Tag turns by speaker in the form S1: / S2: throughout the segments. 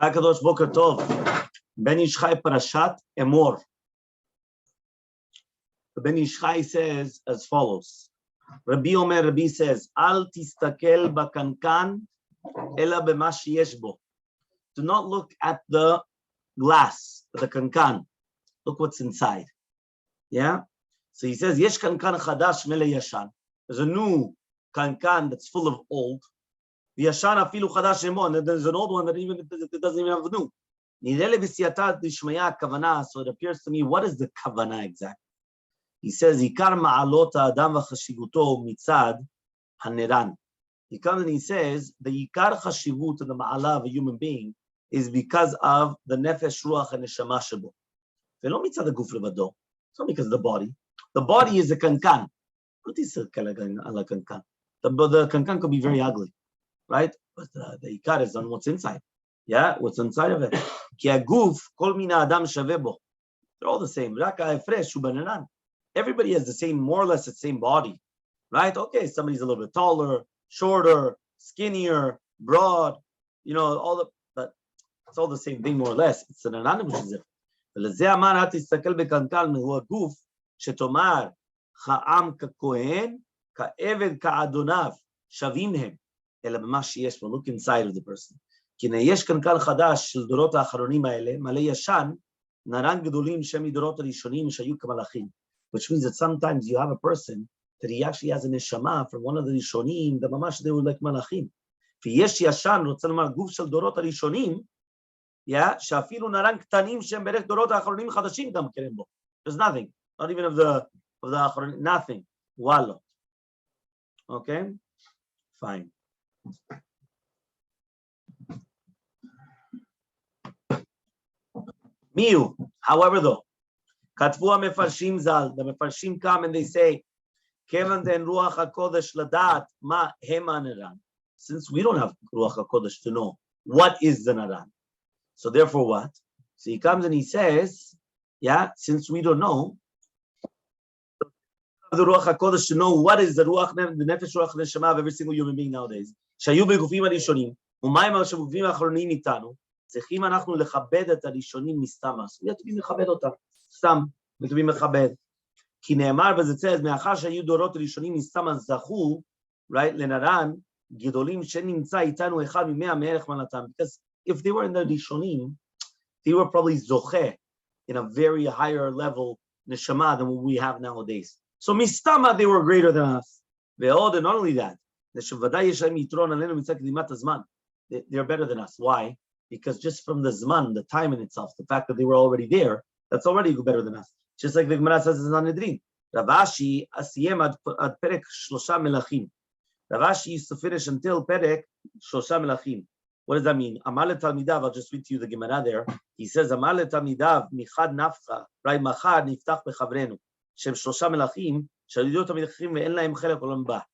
S1: Kadosh Boker Tov. Ben Yishchai Parashat Emor. Ben Yishchai says as follows. Rabbi says, Al tistakel bakankan ela b'ma sheyesh bo. Do not look at the glass, the kankan. Look what's inside. Yeah? So he says, Yesh kankan chadash mele yashan. There's a new kankan that's full of old. Yashan afilu chadash emo. And there's an old one that even it doesn't even have the new. So it appears to me, what is the kavanah exactly? He says, Ikar ma'alot ha'adam v'chashivuto mitzad haneran. He comes and he says, the ikar chashivut and the ma'ala of a human being is because of the nefesh, ruach, and neshama shebo. V'lo mitzad ha'guf levado. It's not because of the body. The body is a kankan. What is a kankan? The kankan could be very ugly, right? But the ikar is on what's inside. Yeah, what's inside of it. Ki ha'guf kol mina adam shaveh bo. They're all the same. Rak ha'efresh hu b'neran. Everybody has the same, more or less the same body, right? Okay, somebody's a little bit taller, shorter, skinnier, broad, but it's all the same thing, more or less. It's an anonymous. ולזה אמר, תסתכל בקנקן, הוא הגוף שתאמר, חעם ככהן, כעבד כעדוניו, שווים הם, אלא במה שיש בו, look inside of the person. כי יש קנקן חדש של דורות האחרונים האלה, מלא ישן, נרן גדולים שם מדורות הראשונים שהיו כמלאכים. Which means that sometimes you have a person that he actually has a neshama from one of the Rishonim, the mamash, they were like malachim. ויש ישן, רוצה לומר, גוף של דורות הראשונים, שאפילו נרן קטנים שהם בערך דורות האחרונים חדשים גם מכירים בו. There's nothing, not even of the האחרונים, nothing. וואלה. Okay? Fine. מיהו, however though, כתבו המפרשים ז"ל, the מפרשים come and they say, כיוון דאין רוח הקודש לדעת מה הם הנרן. Since we don't have רוח הקודש to know what is the naran. So therefore what? So he comes and he says, since we don't know the רוח הקודש to know what is the רוח, the nefesh רוח נשמה of every single human being nowadays, שהיו בגופים הראשונים, ומה הם הגופים האחרונים איתנו, צריכים אנחנו לכבד את הראשונים מסתם. we have to be מכבד אותם. סתם, וכתובים מכבד. כי נאמר וזה צייז, מאחר שהיו דורות ראשונים מסתם אז זכו, right, לנרן, גדולים שנמצא איתנו אחד ממאה מערך מנתם. Because if they were in the ראשונים, they were probably זוכה in a very higher level neshama than what we have nowadays. So מסתמה, they were greater than us. ועוד, and not only that, שוודאי יש להם יתרון עלינו מצד קדימת הזמן. They're better than us. Why? Because just from the zman, the time in itself, the fact that they were already there, that's already better than us. Just like the Gemara says in Sanhedrin. Ravashi asiyem ad perek shlosha melachim. Ravashi used to finish until perek shlosha melachim. What does that mean? Amar letalmidav, I'll just read to you the Gemara there. He says, Amar letalmidav michad nafcha, right, machad niftach bechavrenu, shem shlosha melachim, shalidot amidachim ve'en lahem chelek olam ba.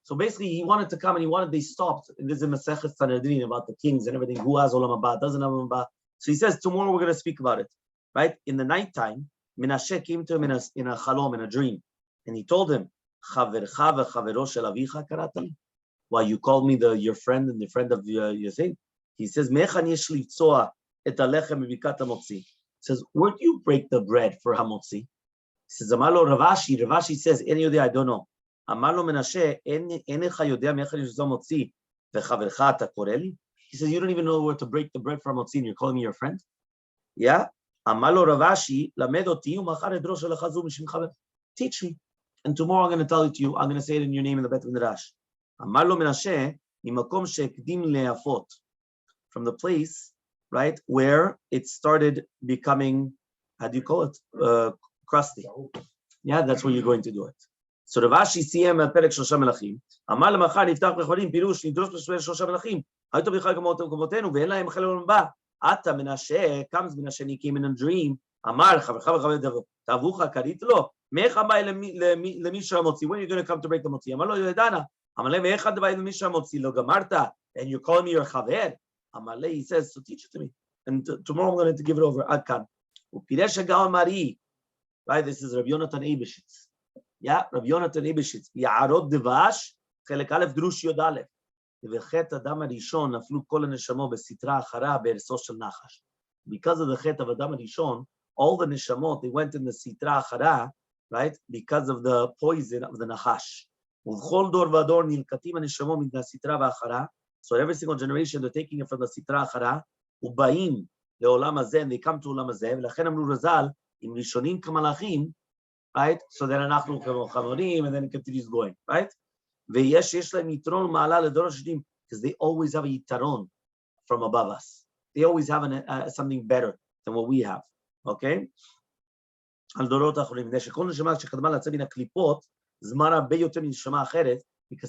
S1: So basically, he wanted to come and they stopped. And there's a Masechet Sanhedrin about the kings and everything. Who has Olam Haba, doesn't have Olam Haba. So he says, tomorrow we're going to speak about it. Right? In the nighttime, Menashe came to him in a Shalom, in a dream. And he told him, Chavercha v'chavero shel avicha karatali. Why, you called me your friend and the friend of your thing? He says, Mechan yesh livtzoa et alechem bebikat Hamotzi. He says, where do you break the bread for Hamotzi? He says, Amalo Ravashi. Ravashi says, any of the I don't know. אמר לו מנשה, אינך יודע מאיך יש מוציא, וחברך אתה קורא לי? He says, you don't even know where to break the bread from Hamotzi, and you're calling me your friend? אמר לו רבשי, למד אותי, ומחר אדרוש לך זו משם חבר. Teach me, and tomorrow I'm going to tell it to you, I'm going to say it in your name in the בית מדרש. אמר לו מנשה, ממקום שהקדים להפות, from the place, right, where it started becoming, how do you call it, crusty. Yeah, that's where you're going to do it. So Ravashi סיים הפרק שלושה מלכים, אמר למחר נפתח בחולים פירוש, נדרוש בשביל שלושה מלכים, היית בכלל כמותנו, ואין להם חלק עולם הבא. אתה מנשה, comes מנשה, he came in a dream, אמר חברך וחבר תאבוך, קראת לו, מאיך הבא למי שהמוציא, when are you going to come to break the מוציא? אמר לו, ידענה, אמר להם, מאיך הבא למי שהמוציא, לא גמרת, and you're calling me your חבר? אמר לה, he says, so teach it to me, and tomorrow I'm going to give it over, עד כאן. ופירש הגאון מרי, right, this is Rabbi Yonatan Eibeshitz. Rabbi Yonatan Eibeshitz, Ya'arot Devash, Chelek Aleph Drush Yod Aleph. ובחטא אדם הראשון נפלו כל הנשמות בסתרה אחרה בארצו של נחש. Because of the chet of Adam Rishon, all the neshamot, they went in the sitra achara, right? Because of the poison of the nachash. Uvchol dor vador nilkatim neshamot min sitra v'achara. So every single generation, they're taking it from the sitra achara. Ubaim leolam hazeh, and they come to olam hazeh. V'lachen amru Razal, im rishonim kamalachim, right? So then anachnu chamorim, and then it continues going, right? Ve'yesh yesh lahem yitron ma'ala ledor hashnim, because they always have a yitaron from above us. They always have something better than what we have, okay? Because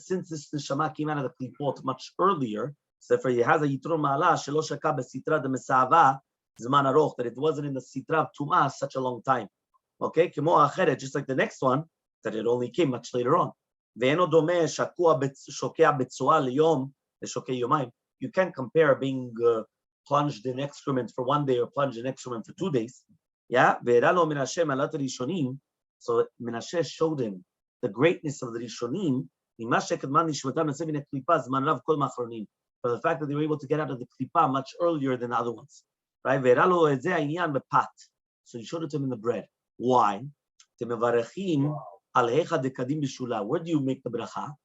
S1: since this neshama came out of the klipot much earlier, so therefore he has a yitron ma'ala shelo shaka besitra de mesava zman aroch, that it wasn't in the sitra of tumah such a long time, okay? Kemo acheret, just like the next one, that it only came much later on. Ve'eno domeh shakua shokea betzoa liyom leshokei yomayim. You can't compare being plunged in excrement for 1 day or plunged in excrement for 2 days. Yeah? So Menashe showed him the greatness of the Rishonim for the fact that they were able to get out of the klipa much earlier than the other ones. Right? So he showed it to him in the bread. Why? Where do you make the bracha?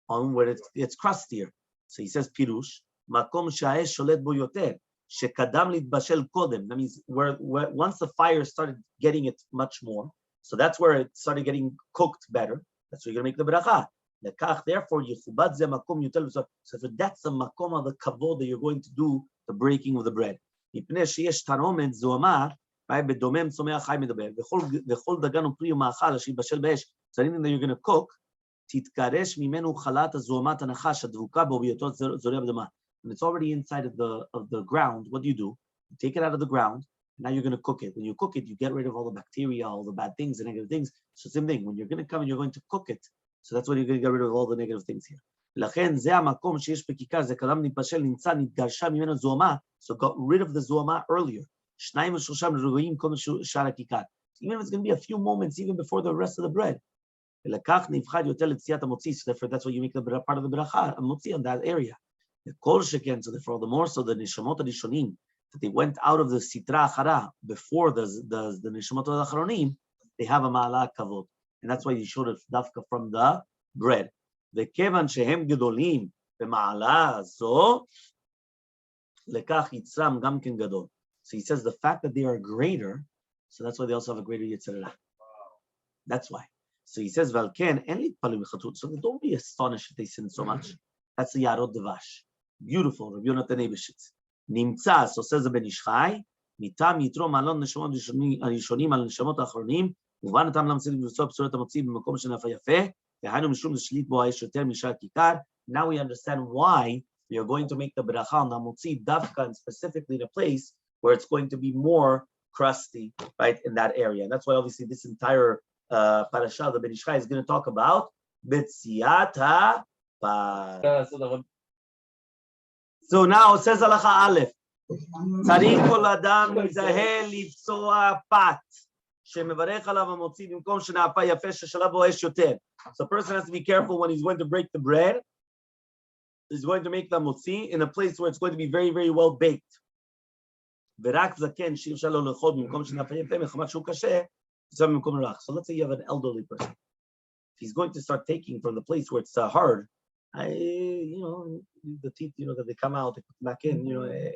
S1: On where it's crustier. So he says pirush, makom sha'esh sholet bo yoter. Shekadam litbashel kodem. That means where once the fire started getting it much more, so that's where it started getting cooked better. That's where you're gonna make the bracha. Lekach, therefore, yichubad ze makom yotel. So that's the makom of the kavod that you're going to do the breaking of the bread. Mipnei sheyesh taromet zoamar, right? Bedomem someach chai medaber. V'chol dagan upri umachal sheyibashel be'esh. So anything that you're gonna cook, titkaresh mimenu chalat zoamat anachash advuka bo biyotot zoreh b'dama. And it's already inside of the ground. What do? You take it out of the ground. Now you're going to cook it. When you cook it, you get rid of all the bacteria, all the bad things, the negative things. So same thing. When you're going to come and you're going to cook it, so that's when you're going to get rid of all the negative things here. So got rid of the zoama earlier. Even if it's going to be a few moments even before the rest of the bread. So therefore, that's why you make the part of the bracha, Hamotzi, on that area. The kol sheken, so therefore, the more so the neshamot rishonim, that they went out of the sitra achara before the neshamot achronim, they have a ma'ala kavod, and that's why you showed it dafka from the bread. The kevan shehem gedolim b'ma'ala zo lekach yitzram gam ken gadol. So he says the fact that they are greater, so that's why they also have a greater yitzerah. That's why. So he says valken en litpalu b'chatut. So don't be astonished if they sin so much. That's the yarot devash. Beautiful, Rabbi Yonatan Eibeshitz. Nimtza, so says the Ben Ish Chai, mitam yitro malon neshamot rishonim al neshamot achronim, uvan atam lamtzil b'vusot b'surat hamotzi b'makom shenafa yafeh, v'hainu mishum l'shlit bo ha'esh yoter mishar kikar. Now we understand why we are going to make the bracha on the hamotzi dafka, and specifically the place where it's going to be more crusty, right, in that area. And that's why obviously this entire parasha, the Ben Ish Chai, is going to talk about B'tziat ha'par. So now it says halacha aleph. Tzarich kol adam mizahel lipsoa pat shemevarech alav hamotzi b'mkom shena'apa yafeh sheshalav bo esh yoter. So a person has to be careful when he's going to break the bread. He's going to make the hamotzi in a place where it's going to be very, very well baked. V'rak zaken she'ir shalo lechod b'mkom shena'apa yafeh mechamat shu kasher tzam b'mkom rach. So let's say you have an elderly person. If he's going to start taking from the place where it's hard, the teeth, that they come out, they put back in,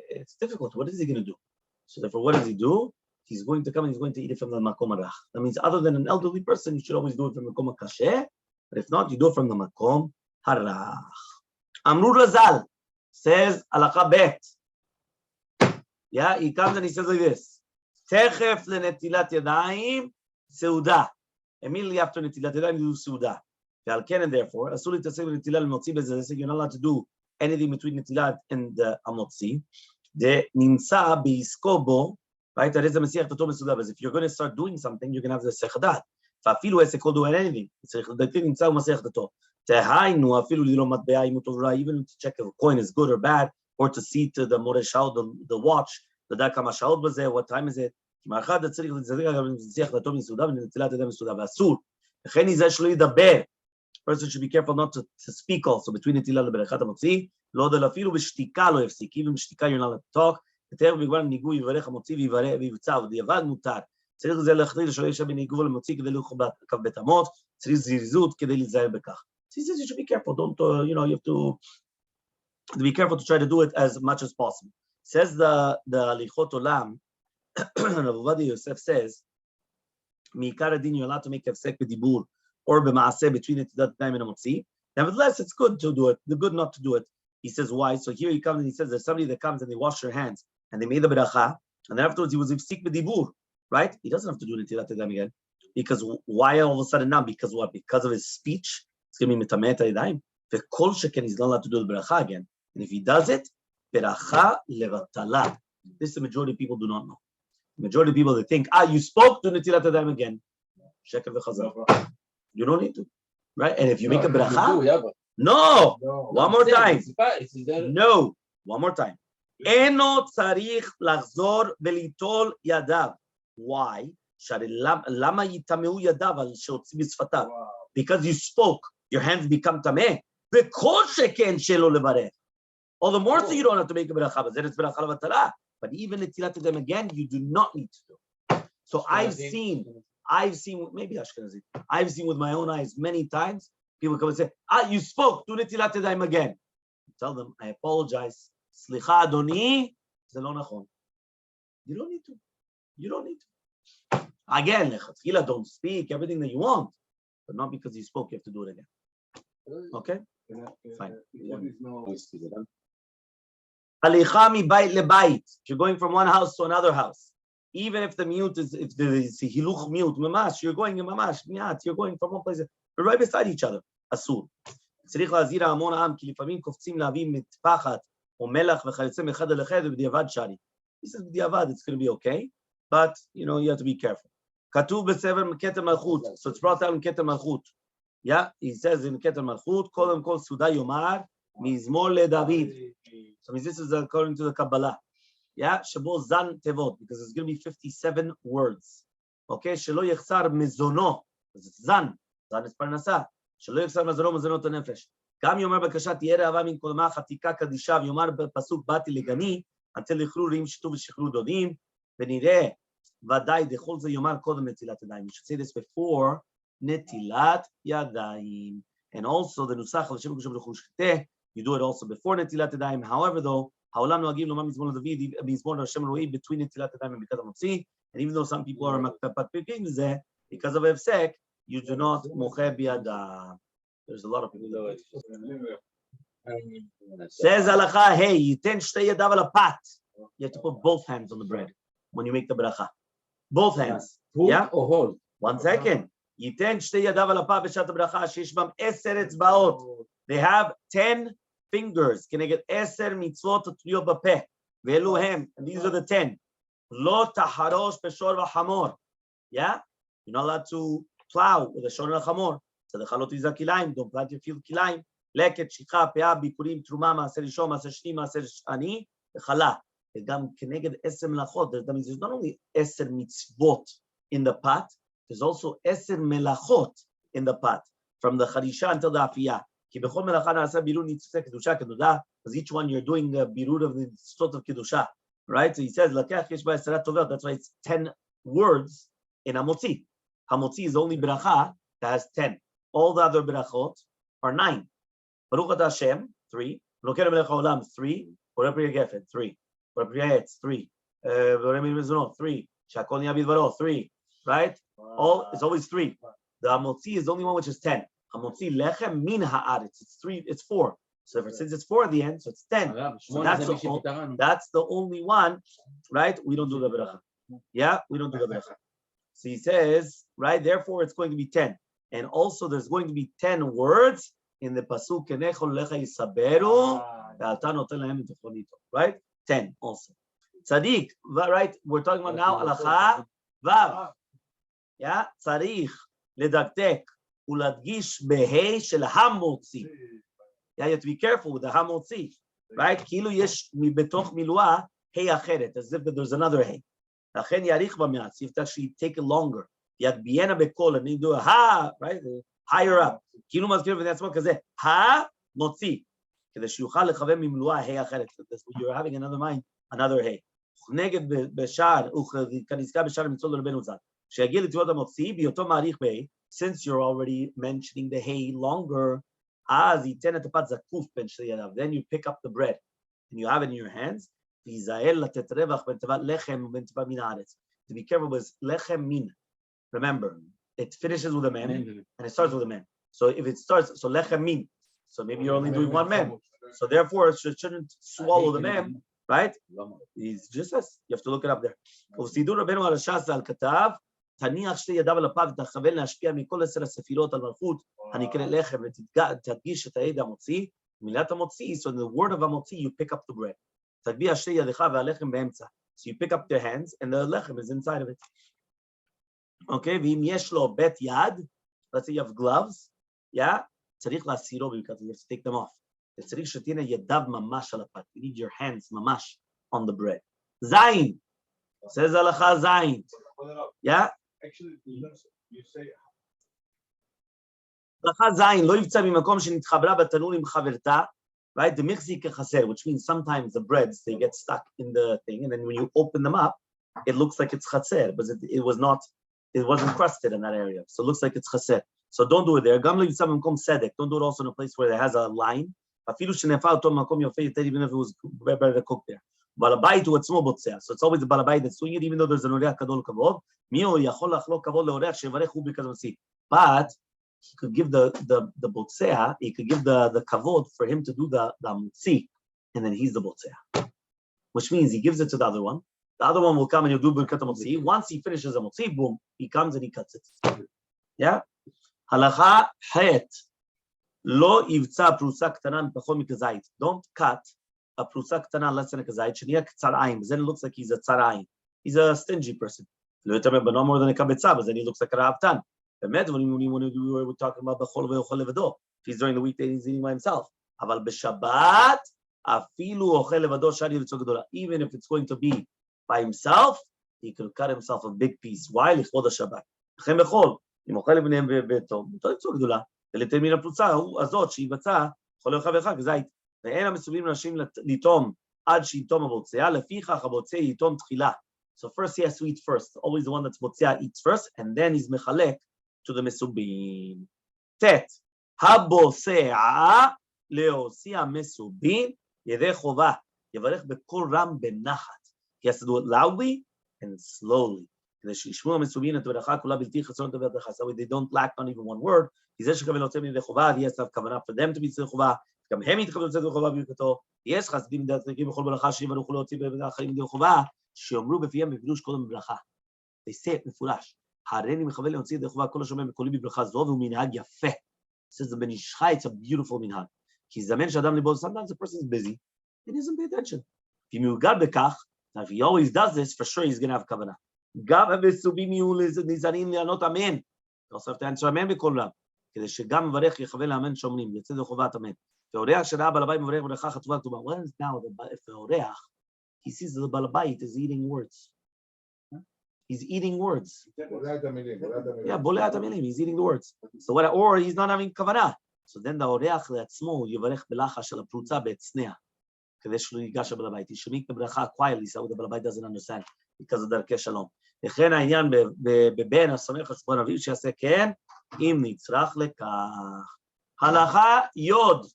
S1: it's difficult. What is he going to do? So therefore, what does he do? He's going to come and he's going to eat it from the makom arach. That means other than an elderly person, you should always do it from the makom kasher. But if not, you do it from the makom harach. Amru Razal says, alakha bet. Yeah, he comes and he says like this. Techef lenetilat yadayim seuda. Immediately after netilat yadayim, you do seuda. And therefore, you're not allowed to do anything between netilat and the hamotzi. The nimsa beiskobo, right? That is the mesiach tato mesuda. But if you're going to start doing something, you're going to have the sechadat. Fafilu esekol do anything. The thing nimsa mesiach tato. Tehainu afilu lilo matbea imutovra. Even to check if a coin is good or bad, or to see to the moreshal, the watch, the dakama shaot bazeh. What time is it? Marchad tzarich l'tzarich mesiach tato mesuda. Netilat yadayim mesuda. Vasur. Cheni zeh shlo yidaber. person should be careful not to speak also between נטילה לברכת המוציא, לא עוד אפילו בשתיקה לא יפסיק, even בשתיקה you're not allowed to talk, יותר בגלל ניגוי יברך המוציא ויבצע, ודיעבד מותר. צריך זה להחליט לשאול אישה בניגוב למוציא כדי לאכול בקו בית אמות, צריך זריזות כדי להיזהר בכך. So he says you should be careful, don't, you know, you have to be careful to try to do it as much as possible. Says the Hilchot Olam, Rabbi Yosef says, מעיקר הדין you're allowed to make הפסק בדיבור or במעשה between נטילת ידיים and המוציא. Nevertheless, it's good to do it, the good not to do it. He says why? So here he comes and he says there's somebody that comes and they wash their hands and they made the beracha, and then afterwards he was הפסיק בדיבור, right? He doesn't have to do נטילת ידיים again. Because why all of a sudden now? Because what? Because of his speech? It's going to be מטמא את הידיים. וכל שכן he's not allowed to do the beracha again. And if he does it, beracha levatala. This the majority of people do not know. The majority of people, they think, you spoke to netilat yadayim again. Sheker v'chazar. You don't need to, right? And if you make a beracha, no, one more time. No, one more time. Eno tzarich lachzor velitol yadav. Why? Lama yitameu yadav al sheotzi b'sfatav. Because you spoke, your hands become tameh. V'kol sheken shelo levarech. All the more so you don't have to make a beracha, but then it's beracha levatala. But even netilat yadayim again, you do not need to do. So I've seen, maybe Ashkenazi, I've seen with my own eyes many times, people come and say, you spoke, do netilat yadayim again. Tell them, I apologize. Slicha adoni, זה לא נכון. You don't need to. You don't need to. Again, lechatchila, don't speak, everything that you want. But not because you spoke, you have to do it again. Okay? Fine. Halicha mibayit lebayit. If you're going from one house to another house, even if the mute is, if there is a hiluch mute, mamash, you're going in mamash, miyat, you're going from one place, you're right beside each other. Asur. צריך להזהיר המון העם, כי לפעמים קופצים להביא מטפחת או מלח וכיוצא מאחד אל אחד ובדיעבד שרי. He says בדיעבד, it's going to be okay, but you know, you have to be careful. כתוב בספר כתר מלכות, so it's brought down in כתר מלכות. Yeah, he says in כתר מלכות, קודם כל סעודה יאמר, מזמור לדוד. So this is according to the Kabbalah. Yeah, שבו זן תיבות, because it's going to be 57 words. Okay, שלא יחסר מזונו, זן, זן es פרנסה. שלא יחסר מזונו מזונות הנפש. גם יאמר בקשה תהיה ראווה מן קודמה חתיקה קדישה, ויאמר בפסוק באתי לגני, עד לכלו רעים שתו ושכלו דודים, ונראה ודאי דכל זה יאמר קודם נטילת ידיים. You should say this before נטילת ידיים. And also the נוסח לשם קדושה ברוך הוא שחטא, you do it also before נטילת ידיים. However though, העולם נוהגים לומר מזמור לדוד, מזמור להשם אלוהי between נטילת ידיים וברכת המוציא, and even though some people are מפקפקים בזה, because of הפסק, you do not moche biada. There's a lot of people do it. Says halacha, hey, you ten shtei yadav al pat. You have to put both hands on the bread when you make the bracha. Both hands. Yeah?
S2: Or hold.
S1: 1 second. Yiten shtei yadav al pat b'shat bracha shesh bam 10 etzbaot. They have 10 fingers. Can I get 10 mitzvot tliot b'peh? Ve'elu hem. And these are the 10. Lo taharosh b'shor v'hamor. Yeah? You're not allowed to plow with a shor and a chamor. So the chalot is a kilaim. Don't plant your field kilaim. Leket, shikha, peah, bikurim, truma, maaser rishon, maaser shni, maaser ani, chala. Gam keneged 10 melachot. That means there's not only 10 mitzvot in the pot, there's also 10 melachot in the pot, from the charisha until the afiyah. Ki bechol melacha naasa birur nitzvot kedusha kedudah. Because each one you're doing the birur of the sort of kedusha, right? So he says lakach yesh ba'esrat tovot. That's why it's 10 words in Hamotzi. Hamotzi is only bracha that has 10. All the other brachot are 9. Baruch atah Hashem, 3. Elokeinu melech haolam, 3. Borei pri hagefet, 3. Borei pri ha'etz, 3. Borei mi mezonot, 3. Shakol ni'ah bidvaro, 3. Right? All it's always 3. The Hamotzi is the only one which is 10. Hamotzi lechem min ha'aretz. It's 3. It's 4. So since it's 4 at the end, so it's 10. So that's the only one, right? We don't do the bracha. Yeah, we don't do the bracha. So he says, right? Therefore, it's going to be 10. And also, there's going to be 10 words in the pasuk. Kenechol lecha yisaberu, ve'ata noten lahem mitocholito. Right? 10 also. Tzaddik, right? We're talking about now halacha vav. Yeah, tzarich ledaktek uladgish behei shel hamotzi. Yeah, you have to be careful with the hamotzi, right? Kilu yesh betoch milua hei acheret, as if there's another hei. Lachen yarich b'me'at. You have to actually take it longer. Yad biena bekol, and you do a ha, right? higher up. כאילו מזכיר בפני עצמו כזה, המוציא, כדי שיוכל לכוון ממלואה ה' אחרת. You're having another mind, another ה'. נגד בשער, וכנזכר בשער המצוות לרבנו ז"ל. שיגיע לתביעות המוציא, בהיותו מעריך ב, since you're already mentioning the hay longer, אז ייתן את הפת זקוף בין שתי ידיו. Then you pick up the bread, and you have it in your hands, ויזהר לתת רווח בין תיבת לחם ובין תיבת מן הארץ. To be careful with lechem min. Remember, it finishes with a man and it starts with a man. So if it starts, so lechem min. So maybe you're only doing one man. So therefore, it shouldn't swallow the man, right? It's just this. You have to look it up there. ובסידור רבנו הרש"ס על כתב, תניח שתי ידיו על הפה ותכוון להשפיע מכל 10 הספירות על מלכות הנקרא לחם ותדגיש את העד המוציא, מילת המוציא, so in the word of המוציא you pick up the bread. תגביה שתי ידיך והלחם באמצע. So you pick up their hands and the lechem is inside of it. Okay, ואם יש לו בית יד, let's say you have gloves, yeah, צריך להסירו because you have to take them off. צריך שתהיינה ידיו ממש על הפת. You need your hands ממש on the bread. זין, says הלכה זין. Yeah?
S2: Actually, you say...
S1: הלכה זין, לא יבצע ממקום שנתחברה בתנור עם חברתה, right? The mixi kechasser, which means sometimes the breads, they get stuck in the thing, and then when you open them up, it looks like it's chaser, but it wasn't crusted in that area, so it looks like it's chaser. So don't do it there. Gam lo yivtza b'makom sedek. Don't do it also in a place where it has a line. Afilu shenefa oto b'makom yofei yoter, even if it was better to cook there. Balabayit hu atzmo botzea. So it's always the balabayit that's doing it, even though there's an oreach gadol kavod. Mio yachol lachlok kavod leoreach shevarech hu because of see. But he could give the botzea, he could give the kavod for him to do the mutzi, and then he's the botzea. Which means he gives it to the other one. The other one will come and he'll do birkat mutzi. Once he finishes the mutzi, boom, he comes and he cuts it. Yeah? Halacha het. Lo yivtza prusa ktana mipachot mikazait. Don't cut a prusa ktana less than a kazait. Sheniya k'tzarayim. Then it looks like he's a tzarayim. He's a stingy person. Lo yitamer but no more than a kabetza, but then he looks like a ra'avtan. When we were talking about b'chol ve'ochel levado, if he's during the weekday, he's eating by himself. Aval b'Shabbat, afilu ochel levado shari v'tzor gedola. Even if it's going to be by himself, he could cut himself a big piece. Why? Lichvod HaShabbat. Lechem b'chol, אם אוכל לבניהם בביתו, אותו יצור גדולה, ולתן מן הפרוצה הזאת שיבצע, כל אחד ואחד כזית. ואין המסוגלים לאנשים לטום עד שיתום הבוצע, לפיכך הבוצע יתום תחילה. So first he has to eat first. Always the one that's בוצע eats first, and then he's מחלק to the מסובים. תת, הבוצע להוסיע מסובים, ידי חובה, יברך בכל רם בנחת. He has to do it loudly and slowly. כדי שישמעו המסובים את הברכה כולה בלתי חסרונות הברכה. So they don't lack on even one word. כי זה שכוון יוצא מידי חובה, יש לה כוונה for them to be יוצא חובה, גם הם יתכוונו יוצא חובה בברכתו. יש חסדים דתקים בכל ברכה שיברכו להוציא באחרים מידי חובה, שאומרו בפיהם בפירוש קודם בברכה. They say it מפורש. הריני מכוון להוציא ידי חובה כל השומע בקולי בברכה זו, והוא מנהג יפה. Says the Ben Ish Chai, it's a beautiful מנהג. כי זמן שאדם ליבו, sometimes the person is busy, he doesn't pay attention. אם הוא גר בכך, if he always does this, for sure he's going to have כוונה. גם המסובים יהיו נזהרים לענות אמן. אתה also have to answer אמן בכל רם. כדי שגם מברך יכוון לאמן שאומרים, יצא זה חובת אמן. והאורח שראה בעל הבית מברך ברכה חטובה כתובה. What is now if the אורח, he sees the בעל הבית is eating words. He's eating words. Yeah, בולע את המילים, he's eating the words. So what, or he's not having כוונה. So then the אורח לעצמו יברך בלחש של הפרוצה בהצנע. כדי שלא ייגש הבעל הבית. He should make the ברכה quietly, so the בעל הבית doesn't understand. because of דרכי שלום. לכן העניין בבן הסומך חשבון אביו שיעשה כן, אם נצרך לכך. הלכה יוד,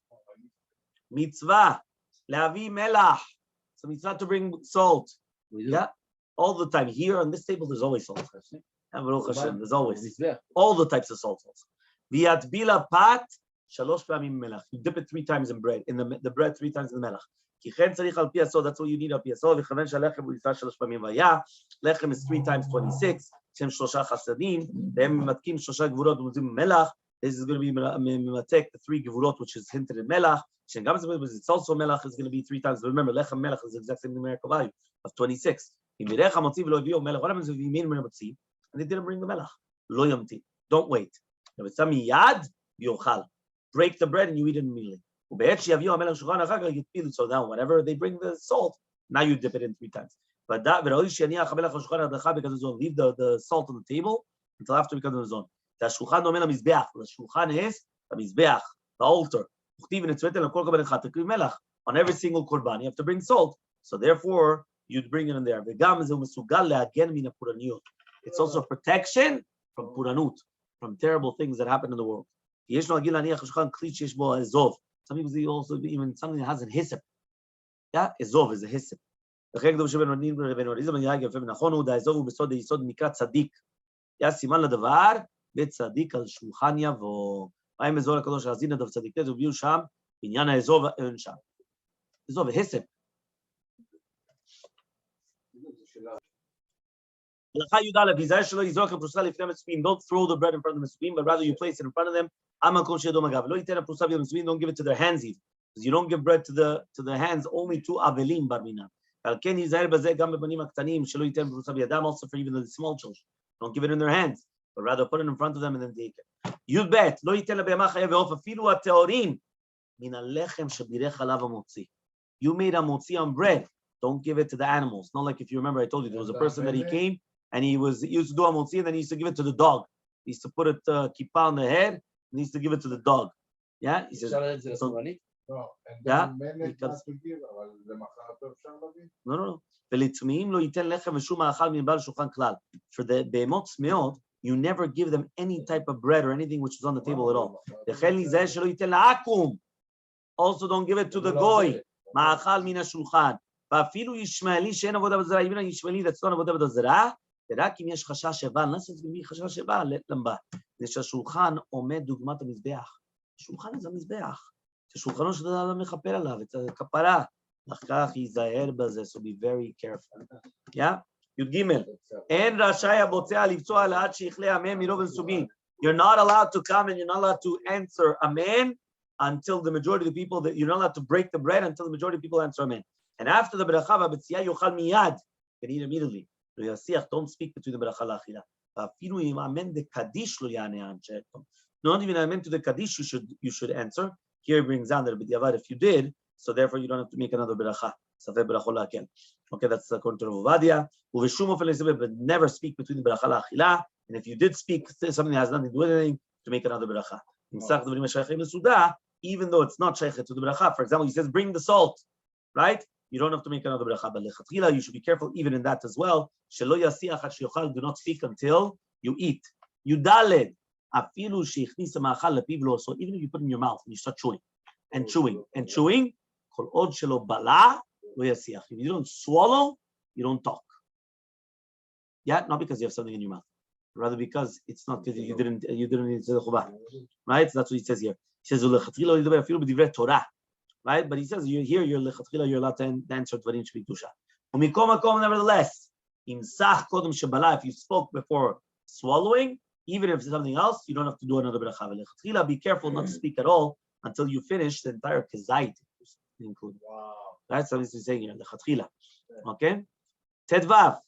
S1: מצווה, להביא מלח. So mitzvah to bring salt. Yeah, all the time. Here on this table, there's always salt. There's always all the types of salt. ויטביל הפת 3 פעמים מלח. You dip it 3 times in bread, in the bread 3 times in the מלח. כי כן צריך על פי הסוד, that's what you need על פי הסוד, וכוון שהלחם הוא יצא 3 פעמים והיה, לחם is 3 times 26, שהם 3 חסדים, והם מתקים 3 גבורות ומוצאים מלח, this is going to be ממתק the 3 גבורות, which is hinted in מלח, שגם זה, it's also מלח, is going to be 3 times, remember, לחם מלח is the exact same numerical value of 26. אם ירח המוציא ולא הביאו מלח, what happens if you mean מוציא, and they didn't bring the מלח, לא ימתין, don't wait. אם יצא מיד, יאכל. Break the bread and you eat it immediately. ובעת שיביאו המלח לשולחן אחר כך יטבילו, so now whenever they bring the salt, now you dip it in 3 times. וראוי שיניח המלח לשולחן הדרכה because it's on, leave the salt on the table until after it becomes on. The השולחן דומה למזבח. The שולחן is the מזבח, the altar. וכתיב ונצואתם לכל קורבן אחד תקריב מלח. On every single korban, you have to bring salt. So therefore, you'd bring it in there. וגם זה מסוגל להגן מן הפורעניות. It's also protection from פורענות, from terrible things that happen in the world. יש לו להגיד להניח השולחן כלי שיש בו אזוב. Some people say also even something that has a hyssop. Yeah, אזוב is a hyssop. לכן כתוב שבנונים ובנוריזם מנהג יפה ונכון הוא, האזוב הוא בסוד היסוד נקרא צדיק. היה סימן לדבר, וצדיק על שולחן יבוא. מה עם אזור הקדוש להזין את צדיק? זה הביאו שם, בעניין האזוב אין שם. אזוב, hyssop. הלכה י"א, היזהר שלא יזרוק הפרוסה לפני המצויים. Don't throw the bread in front of the מצויים, but rather you place it in front of them. המקום שידו מגע. ולא ייתן הפרוסה ביום המצויים, don't give it to their hands either. Because you don't give bread to the hands only to אבלים בר מינם. ועל כן ייזהר בזה גם בבנים הקטנים, שלא ייתן פרוסה בידם, also for even the small children. Don't give it in their hands, but rather put it in front of them and then take it. י"ב, לא ייתן לבהמה חיה ועוף, אפילו הטהורים, מן הלחם שבירך עליו המוציא. You made המוציא on bread. Don't give it to the animals. Not like if you remember, I told you there was a person that he came and he used to do hamotzi and then he used to give it to the dog. He used to put it kippah on the head and he used to give it to the dog. Yeah, he says. Yeah. No. ולטמאים לא ייתן לחם ושום מאכל מבעל שולחן כלל. For the בהמות טמאות, you never give them any type of bread or anything which is on the table at all. וכן להיזהר שלא ייתן לעכו"ם. Also don't give it to the goy. מאכל מן השולחן. ואפילו ישמעאלי שאין עבודה בזרע, even a ישמעאלי that's not עבודה בזרע, ורק אם יש חשש שבא, unless it's going to be חשש שבא, למבא. זה שהשולחן עומד דוגמת המזבח. השולחן זה המזבח. זה שולחנו שאתה אדם מכפר עליו, את הכפרה. לכך ייזהר בזה, so be very careful. Yeah? י"ג. אין רשאי הבוצע לבצוע עד שיכלה אמן מרוב נסובים. You're not allowed to come and you're not allowed to answer amen until the majority of the people, you're not allowed to break the bread until the majority of people answer amen. And after the bracha והבציעה יאכל מיד, can eat immediately. לא יסיח, don't speak between the bracha לאכילה. ואפילו אם אמן דקדיש לא יענה אנשי. Not even amen to the Kaddish you should answer. Here it brings down that b'diavad if you did, so therefore you don't have to make another bracha. Safeh bracha la'akel. Okay, that's according to Rav Ovadia. Uveshum ofen le'sibeh, but never speak between the bracha la'achila. And if you did speak something that has nothing to do with anything, to make another bracha. Even though it's not shaykh to the bracha. For example, he says, bring the salt, right? You don't have to make another bracha. But lechatchila, you should be careful even in that as well. Shelo yasiach ad sheyochal, do not speak until you eat. Yudaled, afilu sheichnisa ma'achal lepiv lo, so even if you put it in your mouth and you start chewing, kol od shelo bala lo yasiach. If you don't swallow, you don't talk. Yeah, not because you have something in your mouth, rather because it's not because you didn't say the chuvah, right? So that's what he says here. He says ulechatchila yidaber afilu b'divrei Torah, right? But he says you're lechatchila, you're allowed to answer dvarim shebikdusha. Umikom makom, nevertheless, im sach kodem shebala, if you spoke before swallowing, even if it's something else, you don't have to do another bracha. Lechatchila, be careful not to speak at all until you finish the entire kezait, including. Wow. That's what he's saying here. Lechatchila, okay. Tedvav,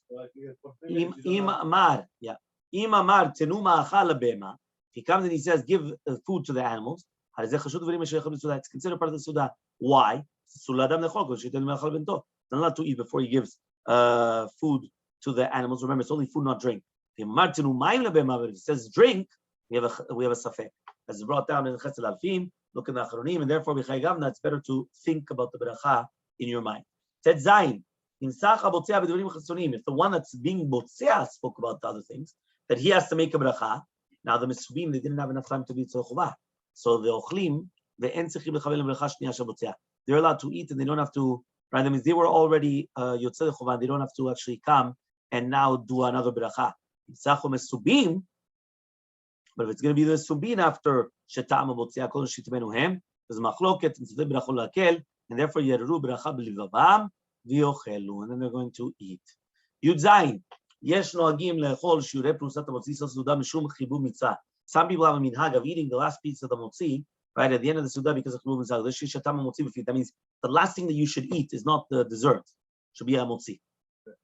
S1: im amar, yeah. Im amar tenu ma'achal lebema. He comes and he says, give food to the animals. It's considered part of the suda. Why? He's not allowed to eat before he gives food to the animals. Remember, it's only food, not drink. But if he says drink, we have a safek. As brought down in the Chesed Alfim, look in the Achronim, and therefore it's better to think about the bracha in your mind. Ted Zayin. If the one that's being botzea spoke about the other things, that he has to make a bracha. Now the Mesubim, they didn't have enough time to be tzol chuvah. So the ochlim, they're allowed to eat and they don't have to, right? That means they were already yotzei chuvah, they don't have to actually come and now do another bracha. Mesubim, but if it's going to be the subin after shetam botzea kol shitmenu hem, there's machloket and tzedei bracha lakel, and therefore yeru bracha b'livavam. And then they're going to eat. Yudzayin. Yesh noagim le'echol shiurei prusat hamotzi suda mishum chibur mitzvah. Some people have a minhag of eating the last piece of the motzi right at the end of the suda because of chibur mitzvah. That means the last thing that you should eat is not the dessert. It should be a motzi.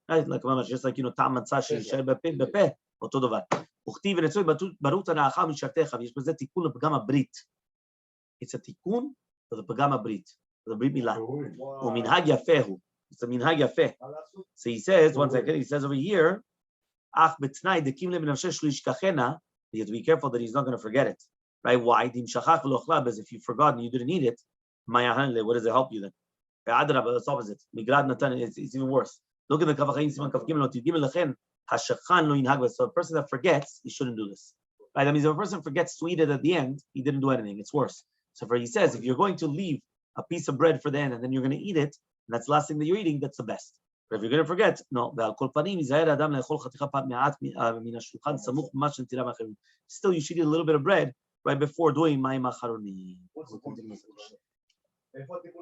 S1: Right? Like just like tam matzah she'yisher bepeh, oto davar. Uchtiv v'netzoi barut ha'na'achal mishartecha. V'yesh b'zeh tikun lepagam habrit. It's a tikun for the pagam habrit, for the brit milah. U'minhag yafehu. It's a minhag yafeh. So he says, one second, he says over here, ach betnai dekim le minavsheh shlo yishkachena, You have to be careful that he's not going to forget it. Right? Why? Because if you forgot and you didn't eat it, what does it help you then? That's opposite. It's even worse. Look at the Kavachayim Siman Kaf Gimel Otid Gimel Lechen Hashachan Lo Yinhag. So a person that forgets, he shouldn't do this. Right? That means if a person forgets to eat it at the end, he didn't do anything. It's worse. So he says, if you're going to leave a piece of bread for the end and then you're going to eat it, and that's the last thing that you're eating, that's the best. But if you're going to forget, no. Still, you should eat a little bit of bread right before doing Mayim Acharonim.